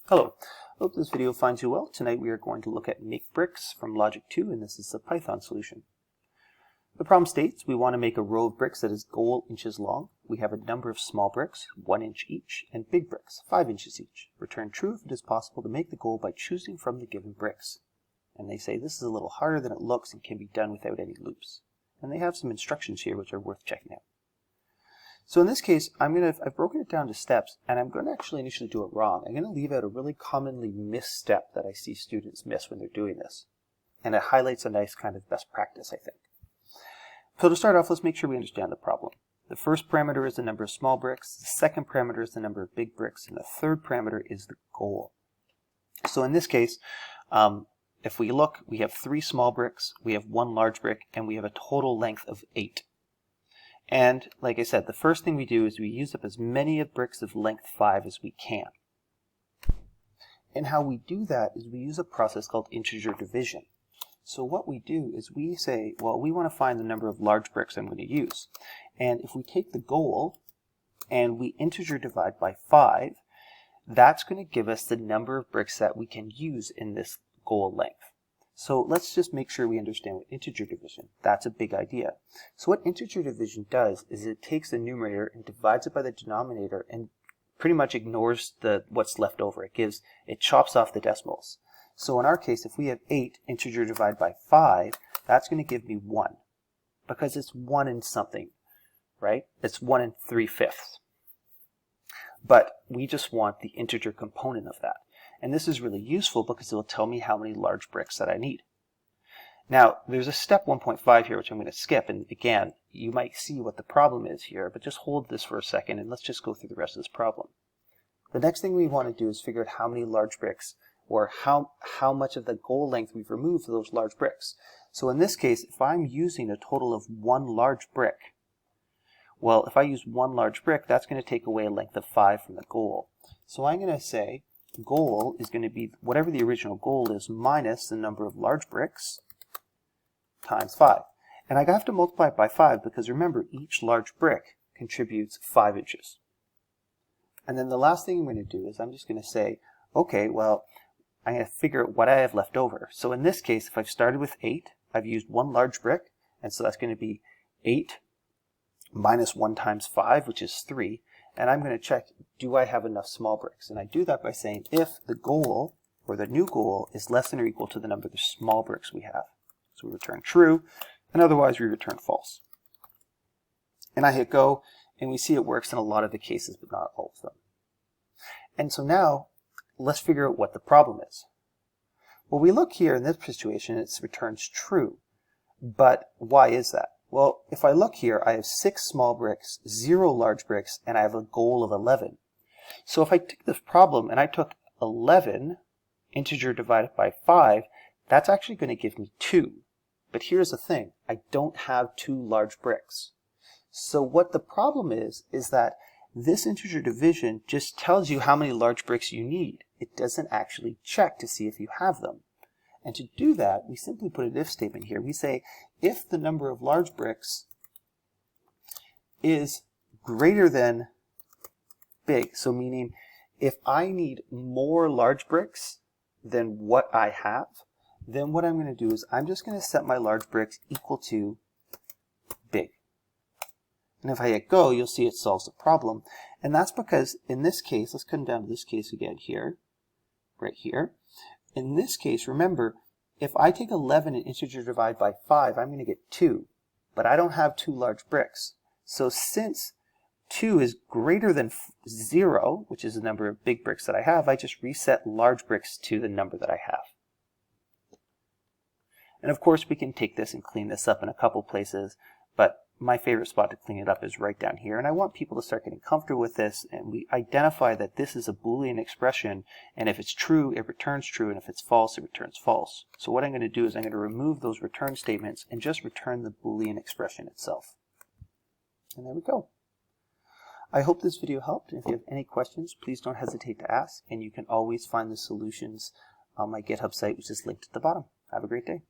Hello, hope this video finds you well. Tonight we are going to look at make bricks from Logic 2, and this is a Python solution. The problem states we want to make a row of bricks that is goal inches long. We have a number of small bricks, 1 inch each, and big bricks, 5 inches each. Return true if it is possible to make the goal by choosing from the given bricks. And they say this is a little harder than it looks and can be done without any loops. And they have some instructions here which are worth checking out. So in this case, I've broken it down to steps, and I'm going to actually initially do it wrong. I'm going to leave out a really commonly missed step that I see students miss when they're doing this. And it highlights a nice kind of best practice, I think. So to start off, let's make sure we understand the problem. The first parameter is the number of small bricks, the second parameter is the number of big bricks, and the third parameter is the goal. So in this case, if we look, we have 3 small bricks, we have 1 large brick, and we have a total length of 8. And like I said, the first thing we do is we use up as many of bricks of length 5 as we can. And how we do that is we use a process called integer division. So what we do is we say, well, we want to find the number of large bricks I'm going to use. And if we take the goal and we integer divide by 5, that's going to give us the number of bricks that we can use in this goal length. So let's just make sure we understand what integer division. That's a big idea. So what integer division does is it takes the numerator and divides it by the denominator and pretty much ignores what's left over. It chops off the decimals. So in our case, if we have 8 integer divide by 5, that's going to give me 1 because it's 1 in something, right? It's 1 in 3/5. But we just want the integer component of that. And this is really useful because it will tell me how many large bricks that I need. Now, there's a step 1.5 here, which I'm going to skip. And again, you might see what the problem is here, but just hold this for a second and let's just go through the rest of this problem. The next thing we want to do is figure out how many large bricks or how much of the goal length we've removed for those large bricks. So in this case, if I'm using a total of 1 large brick, well, if I use 1 large brick, that's going to take away a length of 5 from the goal. So I'm going to say goal is going to be whatever the original goal is minus the number of large bricks times 5. And I have to multiply it by 5 because remember, each large brick contributes 5 inches. And then the last thing I'm going to do is I'm just going to say, okay, well, I'm going to figure out what I have left over. So in this case, if I've started with 8, I've used 1 large brick, and so that's going to be 8 minus 1 times 5, which is 3. And I'm going to check, do I have enough small bricks? And I do that by saying if the goal, or the new goal, is less than or equal to the number of small bricks we have. So we return true, and otherwise we return false. And I hit go, and we see it works in a lot of the cases, but not all of them. And so now, let's figure out what the problem is. Well, we look here in this situation, it returns true. But why is that? Well, if I look here, I have 6 small bricks, 0 large bricks, and I have a goal of 11. So if I took this problem and I took 11 integer divided by 5, that's actually going to give me 2. But here's the thing, I don't have 2 large bricks. So what the problem is that this integer division just tells you how many large bricks you need. It doesn't actually check to see if you have them. And to do that, we simply put an if statement here. We say, if the number of large bricks is greater than big, so meaning if I need more large bricks than what I have, then what I'm going to do is I'm just going to set my large bricks equal to big. And if I hit go, you'll see it solves the problem. And that's because in this case, let's come down to this case again here, right here. In this case, remember, if I take 11 and integer divide by 5, I'm going to get 2. But I don't have 2 large bricks. So since 2 is greater than 0, which is the number of big bricks that I have, I just reset large bricks to the number that I have. And of course, we can take this and clean this up in a couple places, but my favorite spot to clean it up is right down here. And I want people to start getting comfortable with this, and we identify that this is a Boolean expression, and if it's true, it returns true, and if it's false, it returns false. So what I'm going to do is I'm going to remove those return statements and just return the Boolean expression itself. And there we go. I hope this video helped. If you have any questions, please don't hesitate to ask, and you can always find the solutions on my GitHub site, which is linked at the bottom. Have a great day.